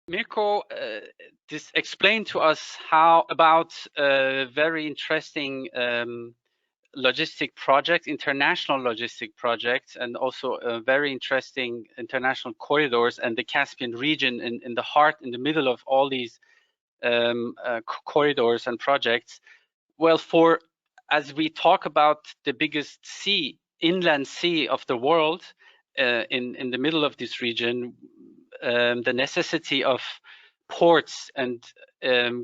Mirko, this explained to us how about a very interesting logistic project, international logistic projects, and also very interesting international corridors and the Caspian region in the heart, in the middle of all these corridors and projects. Well, as we talk about the biggest sea, inland sea of the world, in the middle of this region, the necessity of ports and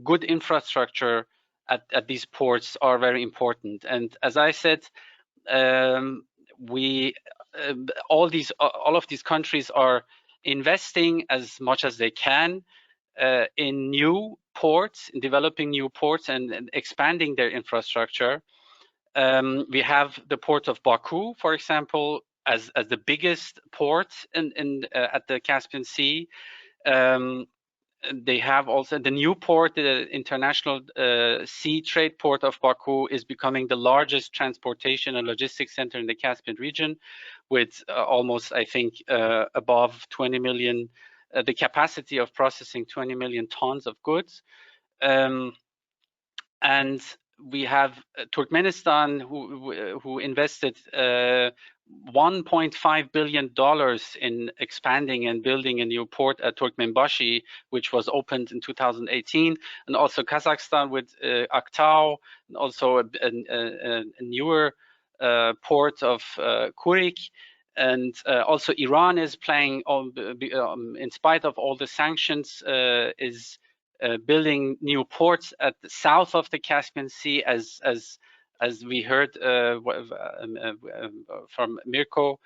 good infrastructure at these ports are very important. And as I said, all of these countries are investing as much as they can in new ports, in developing new ports and expanding their infrastructure. We have the port of Baku, for example, as the biggest port at the Caspian Sea. They have also the new port, the international sea trade port of Baku is becoming the largest transportation and logistics center in the Caspian region, with almost, I think, above 20 million, the capacity of processing 20 million tons of goods. And we have Turkmenistan, who invested $1.5 billion in expanding and building a new port at Turkmenbashi, which was opened in 2018, and also Kazakhstan with Aktau, and also a newer port of Kurik. And also Iran is playing, in spite of all the sanctions, is building new ports at the south of the Caspian Sea, as we heard from Mirko,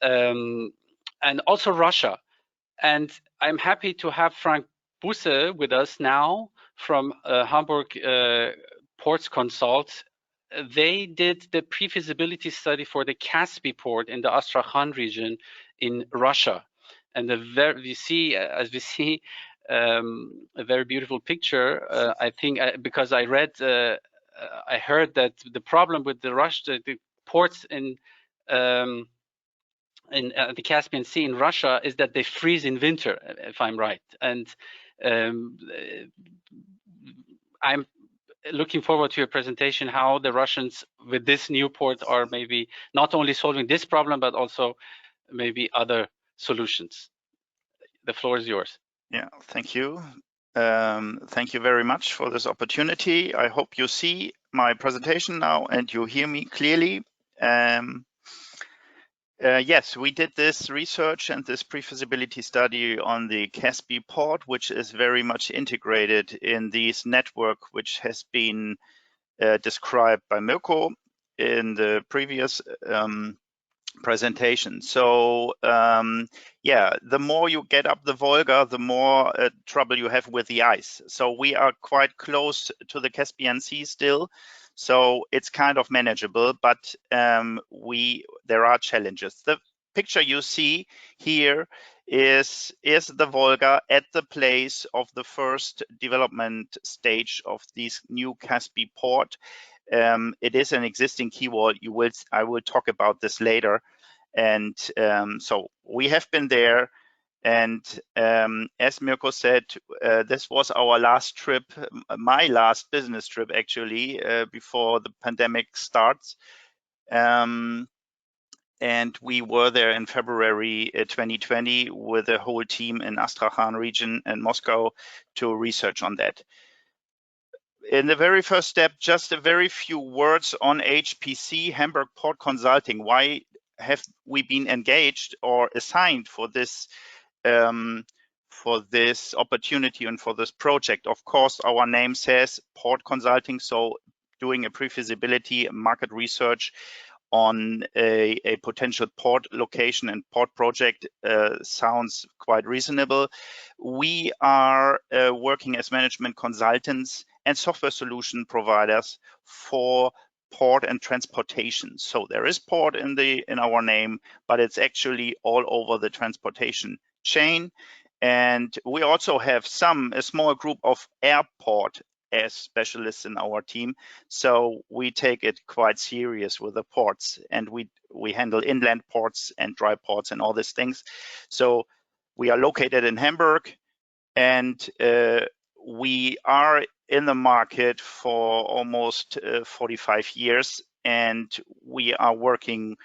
and also Russia. And I'm happy to have Frank Busse with us now from Hamburg Ports Consult. They did the pre-feasibility study for the Caspi port in the Astrakhan region in Russia. And as we see, a very beautiful picture. I think because I heard that the problem with the ports in the Caspian Sea in Russia is that they freeze in winter, if I'm right. And I'm looking forward to your presentation, how the Russians with this new port are maybe not only solving this problem, but also maybe other solutions. The floor is yours. Yeah, thank you. Thank you very much for this opportunity. I hope you see my presentation now and you hear me clearly. Yes, we did this research and this pre-feasibility study on the Caspi port, which is very much integrated in this network, which has been described by Mirko in the previous presentation. So yeah, the more you get up the Volga, the more trouble you have with the ice. So we are quite close to the Caspian Sea still, so it's kind of manageable, but there are challenges. The picture you see here is the Volga at the place of the first development stage of this new Caspi port. It is an existing quay wall. I will talk about this later. And so we have been there. And as Mirko said, this was our last trip, my last business trip actually, before the pandemic starts. And we were there in February 2020 with the whole team in Astrakhan region and Moscow to research on that. In the very first step, just a very few words on HPC, Hamburg Port Consulting. Why have we been engaged or assigned for this opportunity and for this project? Of course, our name says Port Consulting, so doing a pre-feasibility market research on a potential port location and port project sounds quite reasonable. We are working as management consultants and software solution providers for port and transportation. So there is port in our name, but it's actually all over the transportation chain. And we also have a small group of airport as specialists in our team. So we take it quite serious with the ports, and we handle inland ports and dry ports and all these things. So we are located in Hamburg. And we are in the market for almost 45 years, and we are working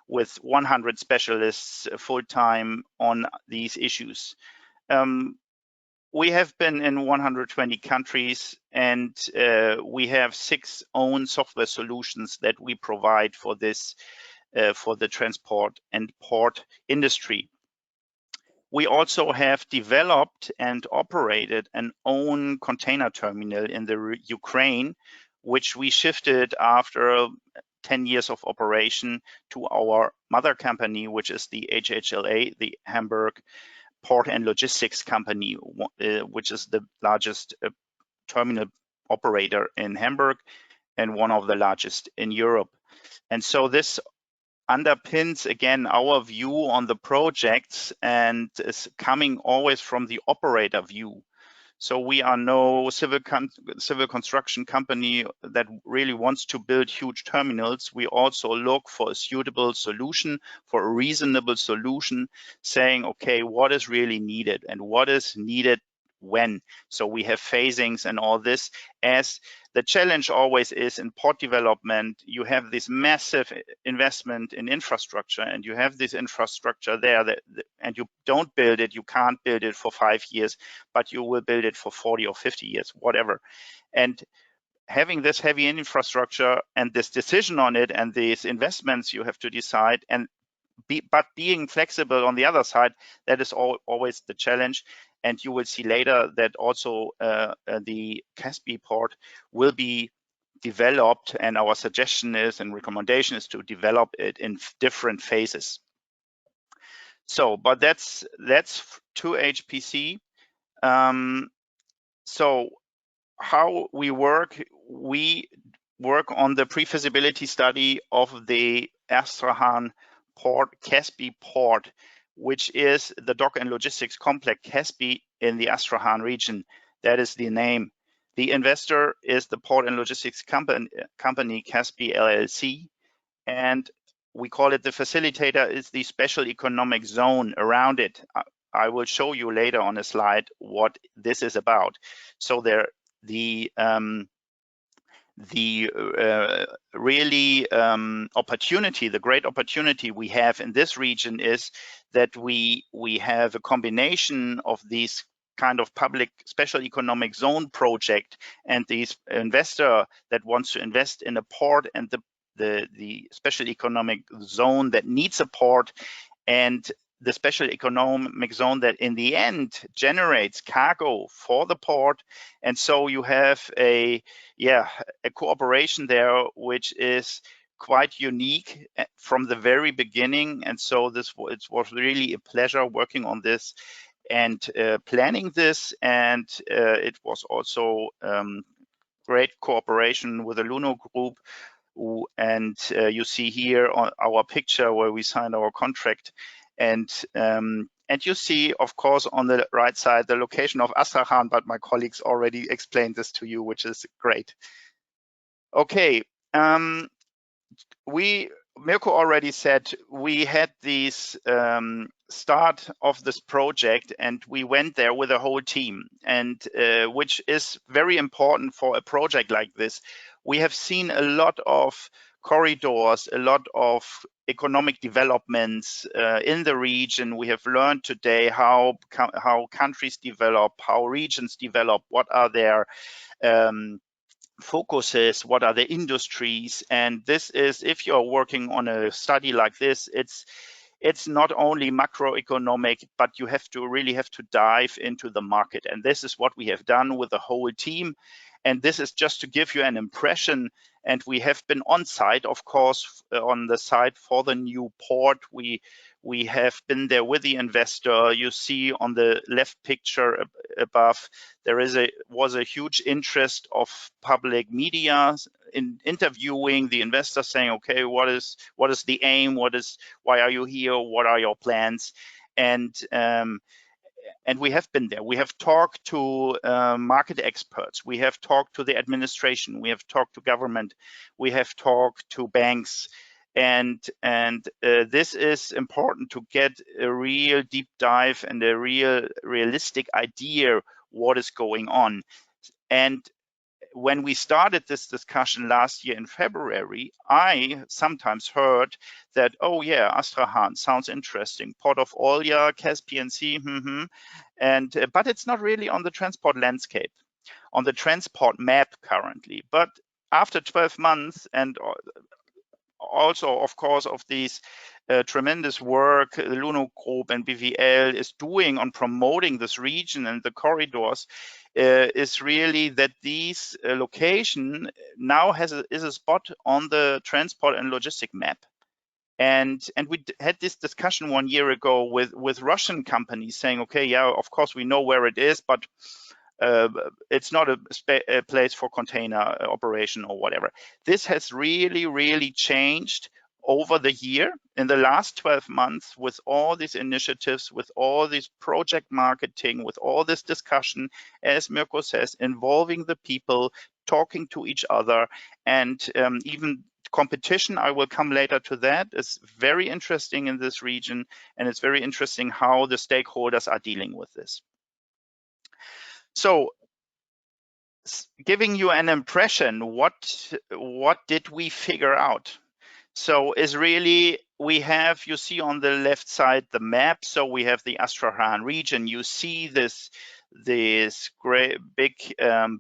with 100 specialists full-time on these issues. We have been in 120 countries, and we have 6 own software solutions that we provide for this, for the transport and port industry. We also have developed and operated an own container terminal in the Ukraine, which we shifted after 10 years of operation to our mother company, which is the HHLA, the Hamburg Port and Logistics Company, which is the largest terminal operator in Hamburg and one of the largest in Europe. And so this underpins again our view on the projects, and is coming always from the operator view. So we are no civil construction company that really wants to build huge terminals. We also look for a suitable solution, for a reasonable solution, saying, okay, what is really needed and what is needed when. So we have phasings and all this. As the challenge always is in port development, you have this massive investment in infrastructure, and you have this infrastructure there and you don't build it, you can't build it for 5 years, but you will build it for 40 or 50 years, whatever. And having this heavy infrastructure and this decision on it and these investments you have to decide, and but being flexible on the other side, that is always the challenge. And you will see later that also the Caspian port will be developed, and our suggestion is and recommendation is to develop it in different phases. So, but that's to HPC. So how we work on the pre-feasibility study of the Astrakhan port, Caspian port, which is the dock and logistics complex Caspian in the Astrakhan region. That is the name. The investor is the port and logistics company Caspian LLC, and we call it the facilitator is the special economic zone around it. I will show you later on a slide what this is about. So there, the opportunity, the great opportunity we have in this region is that we have a combination of these kind of public special economic zone project and these investor that wants to invest in a port, and the special economic zone that needs a port, and the special economic zone that in the end generates cargo for the port. And so you have a cooperation there which is quite unique from the very beginning. And so it was really a pleasure working on this and planning this, and it was also great cooperation with the Luno Group. And you see here on our picture where we signed our contract, and you see, of course, on the right side the location of Astrakhan, but my colleagues already explained this to you, which is great. Okay, Mirko already said we had this start of this project, and we went there with a whole team, and which is very important for a project like this. We have seen a lot of corridors, a lot of economic developments in the region. We have learned today how countries develop, how regions develop, what are their focuses, what are the industries. And this is, if you're working on a study like this, it's not only macroeconomic, but you really have to dive into the market. And this is what we have done with the whole team. And this is just to give you an impression. And we have been on site, of course, on the site for the new port. We have been there with the investor. You see on the left picture above, there was a huge interest of public media in interviewing the investor, saying, okay, what is the aim? Why are you here? What are your plans? And we have been there. We have talked to market experts. We have talked to the administration. We have talked to government. We have talked to banks. And this is important to get a real deep dive and a realistic idea what is going on. And when we started this discussion last year in February, I sometimes heard that, oh yeah, Astrakhan sounds interesting, Port of Olya, Caspian Sea, and but it's not really on the transport landscape, on the transport map currently. But after 12 months and also, of course, of these tremendous work the Luno Group and BVL is doing on promoting this region and the corridors, is really that these location now is a spot on the transport and logistic map. And we had this discussion 1 year ago with Russian companies saying, okay, yeah, of course we know where it is, but it's not a place for container operation or whatever. This has really changed over the year, in the last 12 months, with all these initiatives, with all this project marketing, with all this discussion, as Mirko says, involving the people, talking to each other, and even competition, I will come later to that, is very interesting in this region, and it's very interesting how the stakeholders are dealing with this. So, giving you an impression, what did we figure out? So is really, we have, you see on the left side the map. So we have the Astrakhan region. You see this great big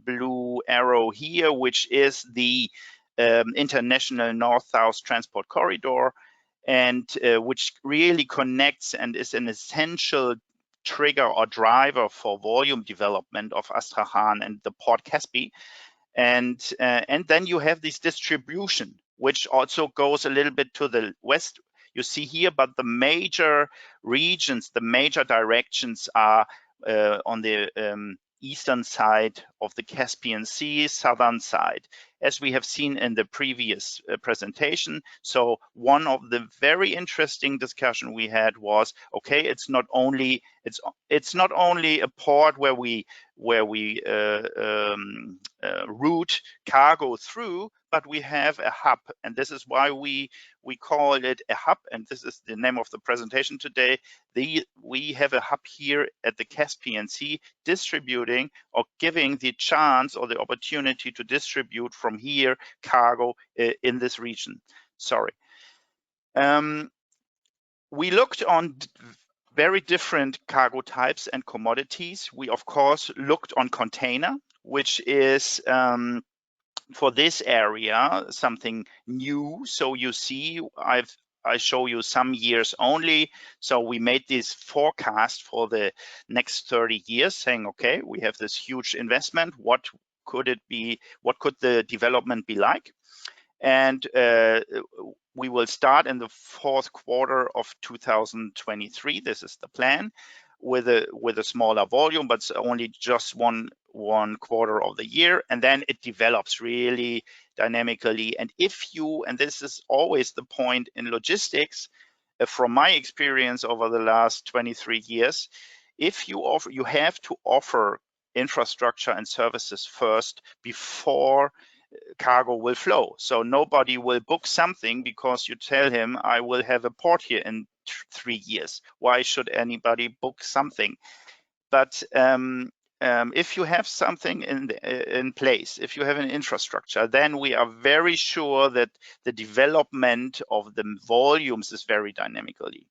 blue arrow here, which is the international north-south transport corridor, and which really connects and is an essential trigger or driver for volume development of Astrakhan and the Port Caspi. And then you have this distribution, which also goes a little bit to the west, you see here, but the major regions, the major directions are on the eastern side of the Caspian Sea, southern side, as we have seen in the previous presentation. So one of the very interesting discussion we had was, okay, it's not only a port where we route cargo through, but we have a hub, and this is why we call it a hub, and this is the name of the presentation today. We have a hub here at the Caspian Sea, distributing or giving the chance or the opportunity to distribute from here cargo in this region. Sorry. We looked on very different cargo types and commodities. We, of course, looked on container, which is for this area something new. So you see, I show you some years only. So we made this forecast for the next 30 years, saying, okay, we have this huge investment. What could it be? What could the development be like? And we will start in the fourth quarter of 2023. This is the plan, with a smaller volume, but it's only just one quarter of the year, and then it develops really dynamically. And and this is always the point in logistics, from my experience over the last 23 years, if you have to offer infrastructure and services first before cargo will flow. So nobody will book something because you tell him, I will have a port here in 3 years. Why should anybody book something? But if you have something in place, if you have an infrastructure, then we are very sure that the development of the volumes is very dynamically.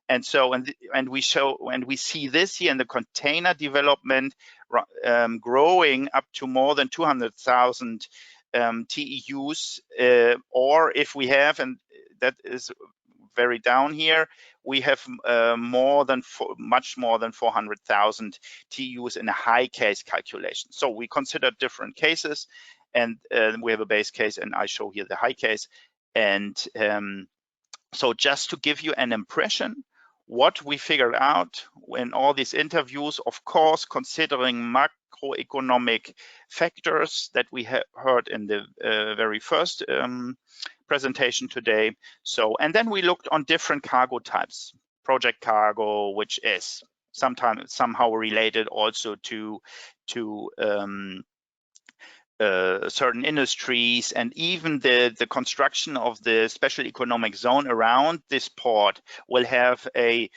And so, and we see this here in the container development growing up to more than 200,000 TEUs, or if we have, and that is very down here, we have much more than 400,000 TEUs in a high case calculation. So we consider different cases, and we have a base case, and I show here the high case. And so just to give you an impression, what we figured out in all these interviews, of course, considering macroeconomic factors that we heard in the very first presentation today. So, and then we looked on different cargo types, project cargo, which is sometimes somehow related also to certain industries, and even the construction of the special economic zone around this port will have a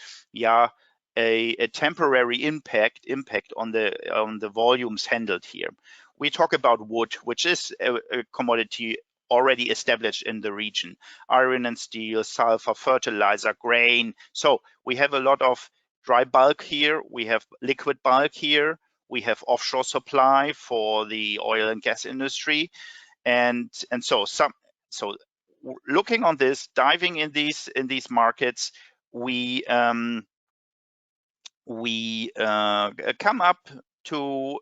temporary impact on the volumes handled here. We talk about wood, which is a commodity already established in the region, iron and steel, sulfur, fertilizer, grain. So we have a lot of dry bulk here, we have liquid bulk here, we have offshore supply for the oil and gas industry, and so looking on this, diving in these markets, we come up to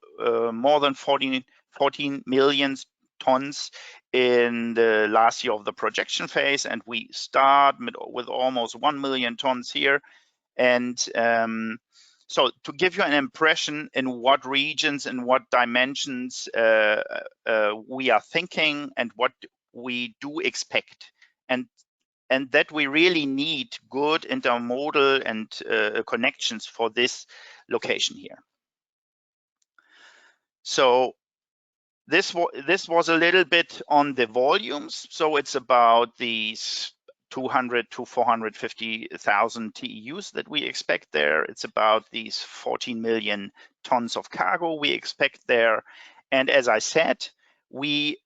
more than 14 million tons in the last year of the projection phase, and we start with almost 1 million tons here. And so to give you an impression in what regions and what dimensions we are thinking and what we do expect, and that we really need good intermodal and connections for this location here. So this was a little bit on the volumes. So it's about these 200 to 450,000 TEUs that we expect there. It's about these 14 million tons of cargo we expect there. And as I said,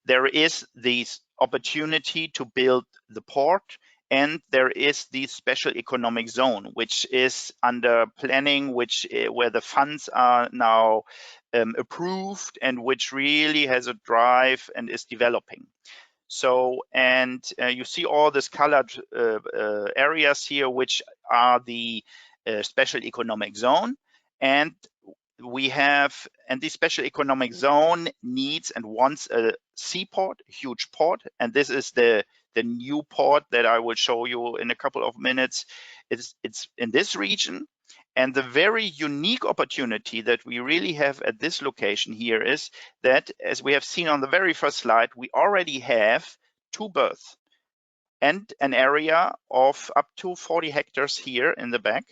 there is this opportunity to build the port, and there is the special economic zone, which is under planning, where the funds are now approved, and which really has a drive and is developing. So, and you see all these colored areas here, which are the special economic zone. And the special economic zone needs and wants a seaport, a huge port. And this is the new port that I will show you in a couple of minutes. It's in this region. And the very unique opportunity that we really have at this location here is that, as we have seen on the very first slide, we already have 2 berths and an area of up to 40 hectares here in the back.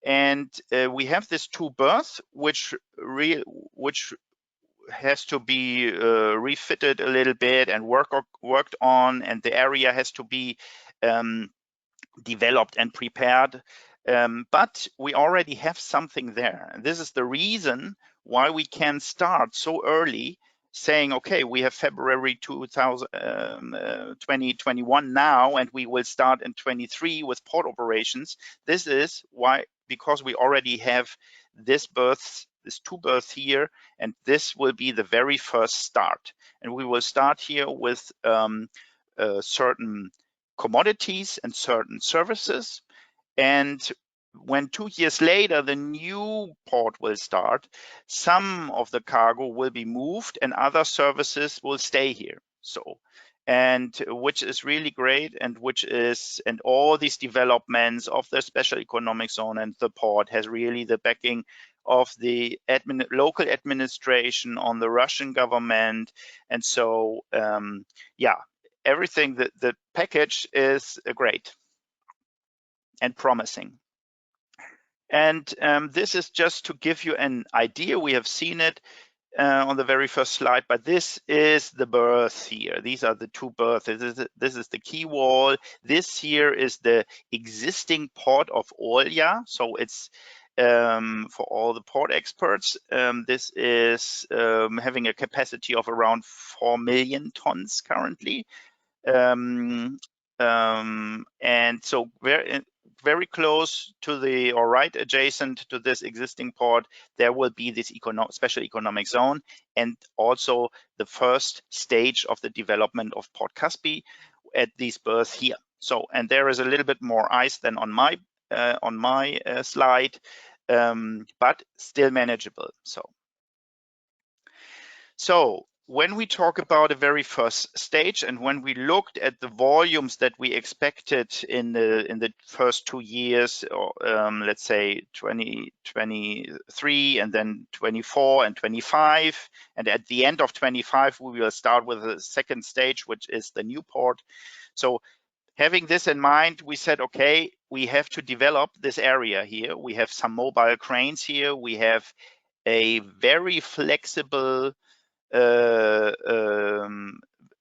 And we have this 2 berths, which has to be refitted a little bit and worked on, and the area has to be developed and prepared. But we already have something there. And this is the reason why we can start so early, saying, okay, we have February 2021 now, and we will start in 23 with port operations. This is why, because we already have this 2 berths here, and this will be the very first start. And we will start here with certain commodities and certain services. And when 2 years later the new port will start, some of the cargo will be moved and other services will stay here. So, and which is really great, and all these developments of the special economic zone and the port has really the backing of the local administration, on the Russian government. And so everything, the package is great and promising. And this is just to give you an idea. We have seen it on the very first slide, but this is the berth here. These are the 2 berths. This is the quay wall. This here is the existing port of Olja. So it's for all the port experts. This is having a capacity of around 4 million tons currently. And so very close to right adjacent to this existing port, there will be this special economic zone, and also the first stage of the development of Port Caspi at these berths here. So, and there is a little bit more ice than on my slide, but still manageable. So when we talk about a very first stage, and when we looked at the volumes that we expected in the first 2 years, or let's say 2023 and then 24 and 25, and at the end of 25 we will start with the second stage, which is the new port. So having this in mind, we said, okay, we have to develop this area here. We have some mobile cranes here. We have a very flexible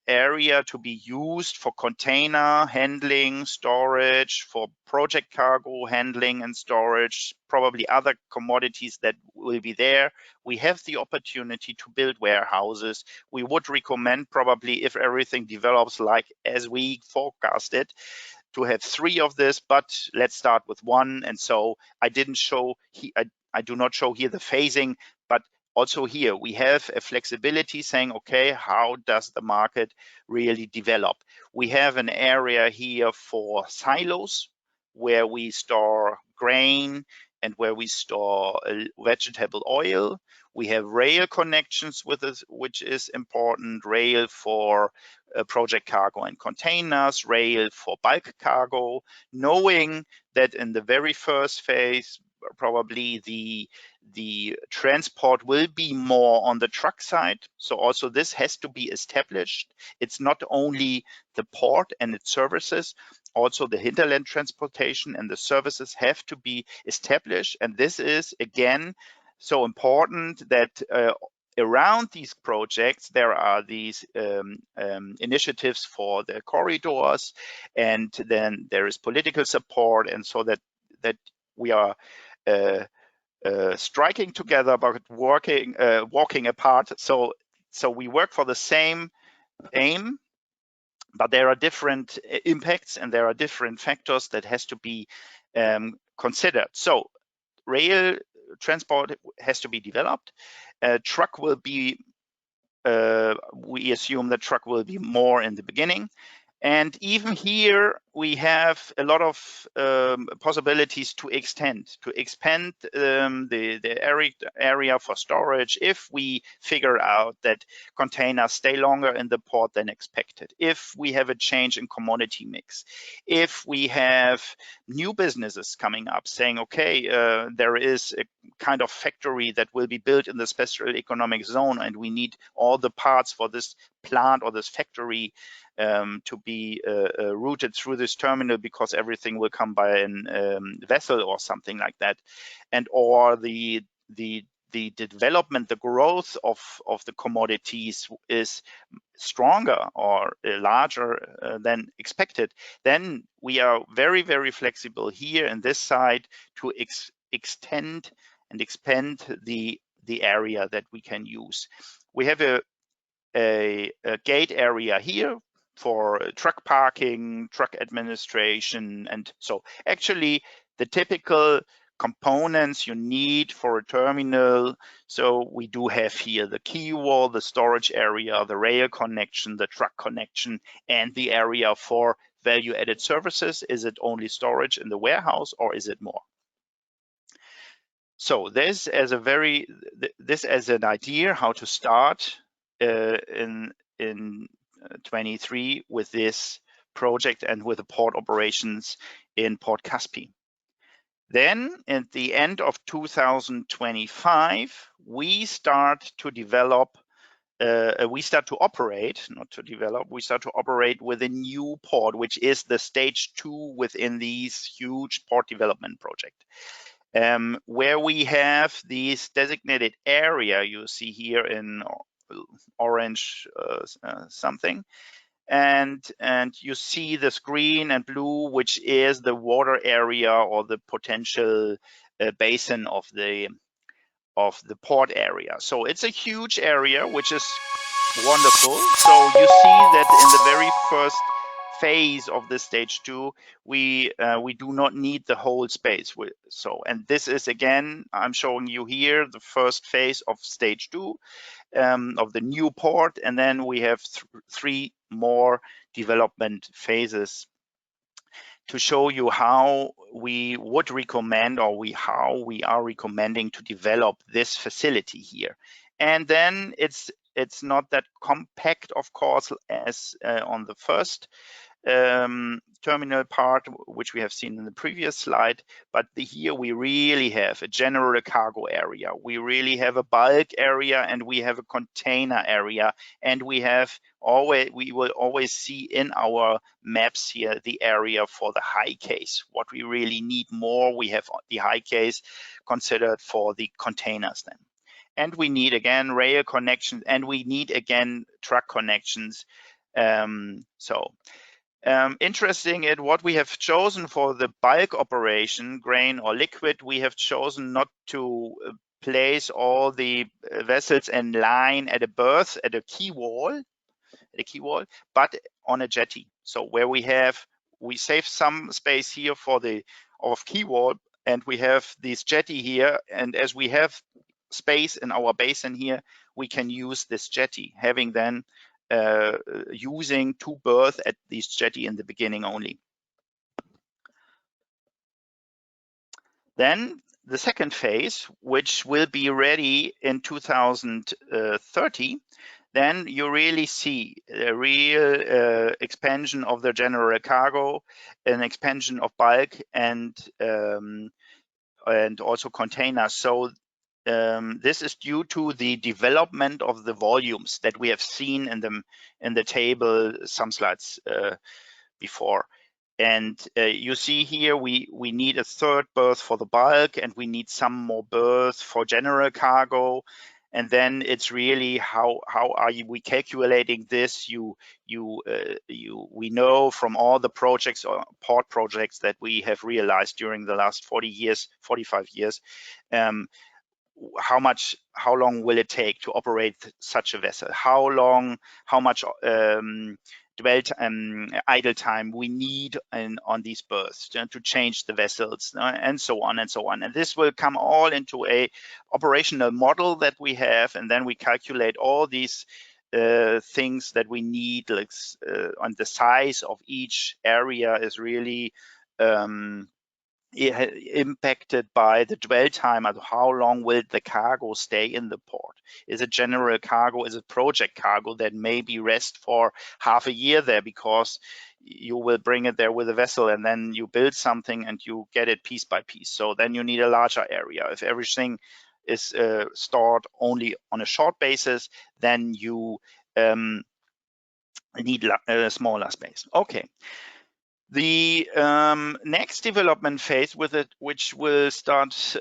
area to be used for container handling, storage, for project cargo handling and storage, probably other commodities that will be there. We have the opportunity to build warehouses. We would recommend, probably if everything develops like as we forecasted, to have 3 of this, but let's start with 1. And so I didn't show, I do not show here the phasing, but also here we have a flexibility saying, okay, how does the market really develop? We have an area here for silos where we store grain and where we store vegetable oil. We have rail connections with us, which is important. Rail for project cargo and containers, rail for bulk cargo, knowing that in the very first phase, probably the transport will be more on the truck side. So also this has to be established. It's not only the port and its services, also the hinterland transportation and the services have to be established. And this is, again, so important that around these projects, there are these initiatives for the corridors, and then there is political support, and so that we are striking together but walking apart. So we work for the same aim, but there are different impacts and there are different factors that has to be considered. So rail transport has to be developed. Truck will be, we assume that truck will be more in the beginning. And even here, we have a lot of possibilities to expand the area for storage if we figure out that containers stay longer in the port than expected, if we have a change in commodity mix, if we have new businesses coming up saying, okay, there is a kind of factory that will be built in the special economic zone and we need all the parts for this plant or this factory to be routed through this terminal because everything will come by a vessel or something like that, and or the development, the growth of the commodities is stronger or larger than expected, then we are very, very flexible here in this side to extend and expand the area that we can use. We have a gate area here for truck parking, truck administration, and so actually the typical components you need for a terminal. So we do have here the quay wall, the storage area, the rail connection, the truck connection, and the area for value-added services. Is it only storage in the warehouse or is it more? So this as an idea how to start in 23 with this project and with the port operations in Port Caspian. Then at the end of 2025, we start to develop, we start to operate with a new port, which is the stage 2 within these huge port development project. Where we have this designated area you see here in orange something, and you see this green and blue, which is the water area or the potential basin of the port area. So it's a huge area, which is wonderful. So you see that in the very first phase of the stage 2, we do not need the whole space. And this is, again, I'm showing you here the first phase of stage 2 of the new port, and then we have 3 more development phases to show you how we would recommend, or how we are recommending to develop this facility here. And then it's not that compact, of course, as on the first terminal part, which we have seen in the previous slide, but here we really have a general cargo area, we really have a bulk area, and we have a container area, and we will always see in our maps here the area for the high case. What we really need more, we have the high case considered for the containers then. And we need again rail connections, and we need again truck connections. Interesting at what we have chosen for the bulk operation, grain or liquid, we have chosen not to place all the vessels in line at a berth, at a quay wall, but on a jetty. So where we save some space here for the quay wall, and we have this jetty here. And as we have space in our basin here, we can use this jetty, having then using 2 berths at this jetty in the beginning only. Then the second phase, which will be ready in 2030, then you really see a real expansion of the general cargo, an expansion of bulk, and also containers. So this is due to the development of the volumes that we have seen in the table some slides before. And you see here we need a 3rd berth for the bulk, and we need some more berths for general cargo. And then it's really how are we calculating this? We know from all the projects or port projects that we have realized during the last 45 years, how long will it take to operate such a vessel? How much idle time we need on these berths to change the vessels, and so on and so on. And this will come all into a operational model that we have, and then we calculate all these things that we need, like on the size of each area is really impacted by the dwell time, and how long will the cargo stay in the port. Is it general cargo? Is it project cargo that maybe rest for half a year there, because you will bring it there with a vessel and then you build something and you get it piece by piece. So then you need a larger area. If everything is stored only on a short basis, then you need a smaller space. Okay. The next development phase with it, which will start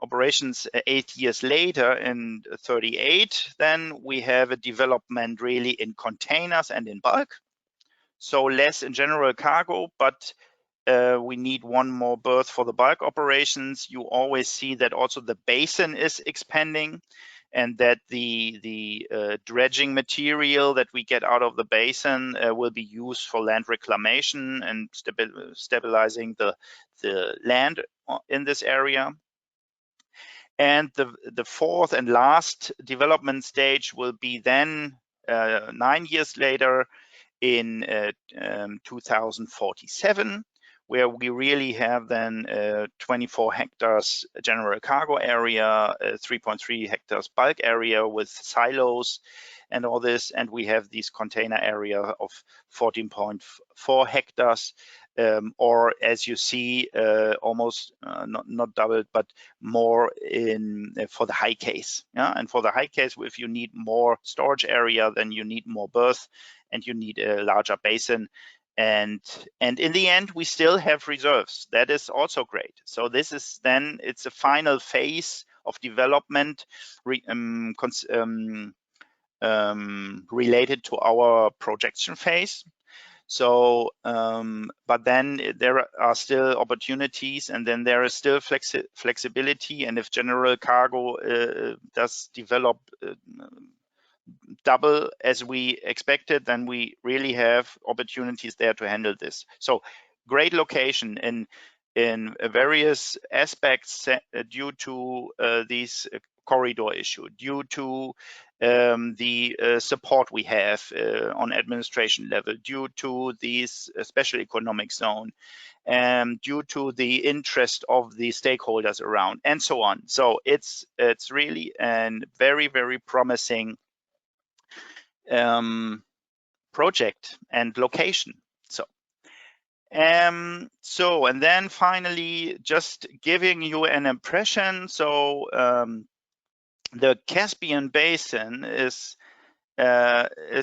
operations 8 years later in 38, then we have a development really in containers and in bulk. So less in general cargo, but we need 1 more berth for the bulk operations. You always see that also the basin is expanding, and that the dredging material that we get out of the basin will be used for land reclamation and stabilizing the land in this area. And the 4th and last development stage will be then 9 years later in 2047, where we really have then 24 hectares general cargo area, 3.3 hectares bulk area with silos and all this. And we have this container area of 14.4 hectares, or as you see, almost not doubled, but more for the high case. Yeah? And for the high case, if you need more storage area, then you need more berth and you need a larger basin. And in the end, we still have reserves. That is also great. So this is then, it's a final phase of development related to our projection phase. So, but then there are still opportunities, and then there is still flexibility. And if general cargo does develop double as we expected, then we really have opportunities there to handle this. So great location in various aspects due to these corridor issue, due to the support we have on administration level, due to these special economic zone, due to the interest of the stakeholders around, and so on. So it's really a very, very promising project and location. And then finally, just giving you an impression. So the Caspian Basin is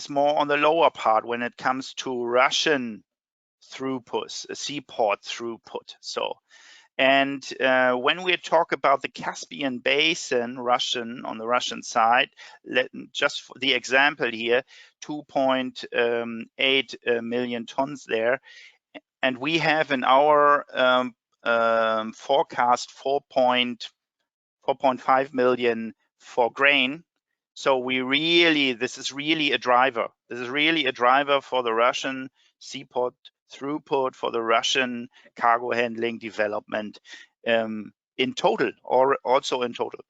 more on the lower part when it comes to Russian throughput, seaport throughput. So And when we talk about the Caspian Basin, on the Russian side, just for the example here, 2.8 million tons there, and we have in our forecast 4.5 million for grain. So this is really a driver. This is really a driver for the Russian seaport throughput, for the Russian cargo handling development in total, or also in total.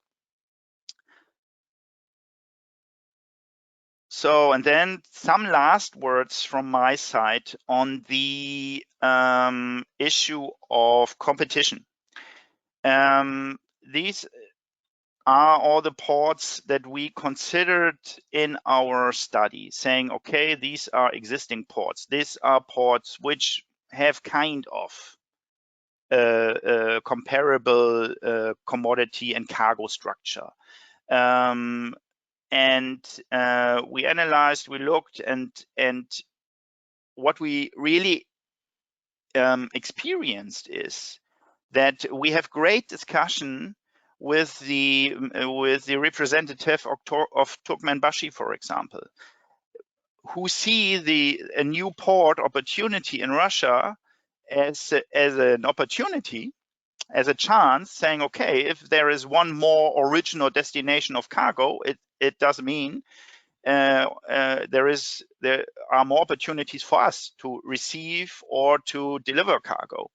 So, and then some last words from my side on the issue of competition. These are all the ports that we considered in our study, saying, okay, these are existing ports. These are ports which have kind of comparable commodity and cargo structure. And we analyzed, we looked, and what we really experienced is that we have great discussion with the representative of Turkmenbashi, for example, who see a new port opportunity in Russia as an opportunity, as a chance, saying, okay, if there is one more original destination of cargo, it does mean there are more opportunities for us to receive or to deliver cargo.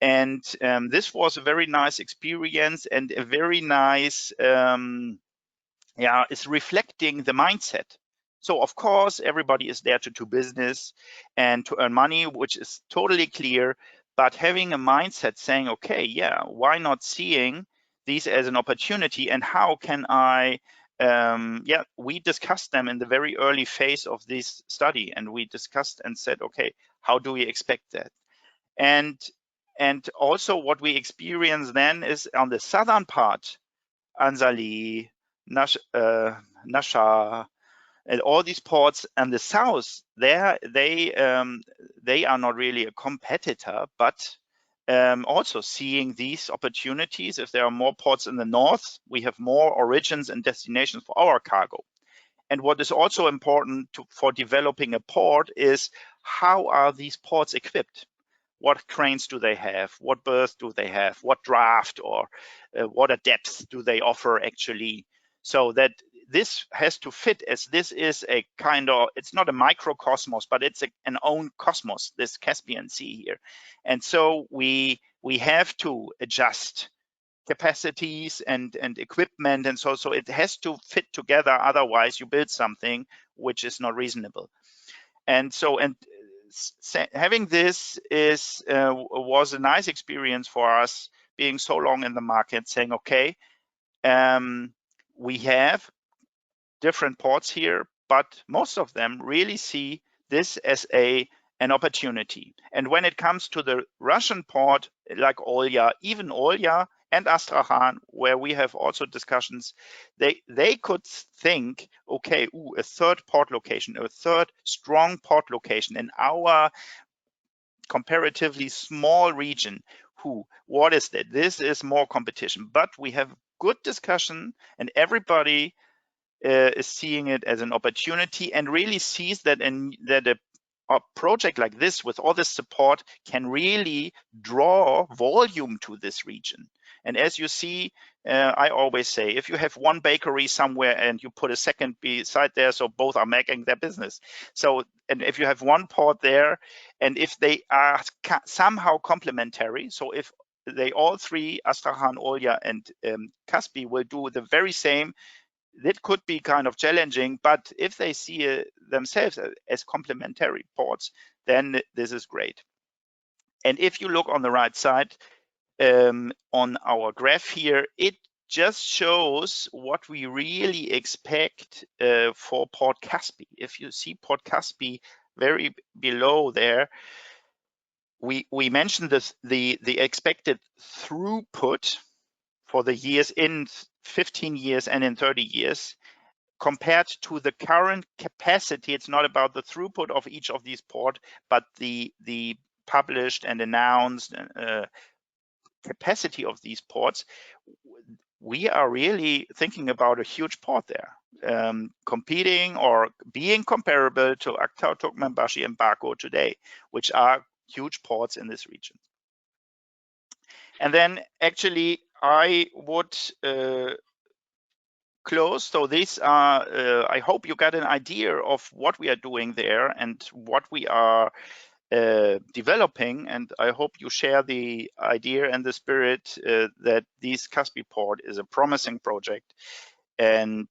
And this was a very nice experience, and a very nice, it's reflecting the mindset. So of course, everybody is there to do business and to earn money, which is totally clear, but having a mindset saying, okay, yeah, why not seeing these as an opportunity, and how can I, we discussed them in the very early phase of this study, and we discussed and said, okay, how do we expect that? And also what we experience then is on the southern part, Anzali, Nasha, and all these ports, and the south, they are not really a competitor, but also seeing these opportunities. If there are more ports in the north, we have more origins and destinations for our cargo. And what is also important for developing a port is, how are these ports equipped? What cranes do they have? What berths do they have? What draft or water depth do they offer actually? So that this has to fit, as this is a kind of, it's not a microcosmos, but it's an own cosmos, this Caspian Sea here. And so we have to adjust capacities and equipment, and so it has to fit together. Otherwise, you build something which is not reasonable. And so, having this was a nice experience for us, being so long in the market, saying, okay, we have different ports here, but most of them really see this as an opportunity. And when it comes to the Russian port, like Olya, even Olya and Astrakhan, where we have also discussions, they could think, okay, a third port location, a third strong port location in our comparatively small region. What is that? This is more competition, but we have good discussion, and everybody is seeing it as an opportunity, and really sees that a project like this, with all this support, can really draw volume to this region. And as you see, I always say, if you have one bakery somewhere and you put a second beside there, so both are making their business. So, and if you have one port there, and if they are somehow complementary, so if they all three, Astrakhan, Olya, and Caspi, will do the very same, that could be kind of challenging. But if they see themselves as complementary ports, then this is great. And if you look on the right side, on our graph here, it just shows what we really expect for Port Caspi. If you see Port Caspi very below there, we mentioned this, the expected throughput for the years in 15 years and in 30 years, compared to the current capacity. It's not about the throughput of each of these ports, but the published and announced capacity of these ports, we are really thinking about a huge port there, competing or being comparable to Aktau, Turkmenbashi, and Baku today, which are huge ports in this region. And then actually I would close. So these are, I hope you got an idea of what we are doing there and what we are developing, and I hope you share the idea and the spirit that this Caspi port is a promising project. And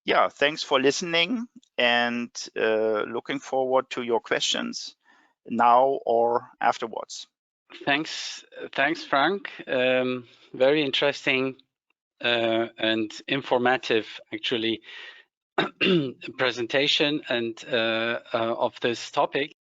yeah, thanks for listening, and looking forward to your questions now or afterwards. Thanks, Frank. Very interesting and informative, actually, presentation and of this topic.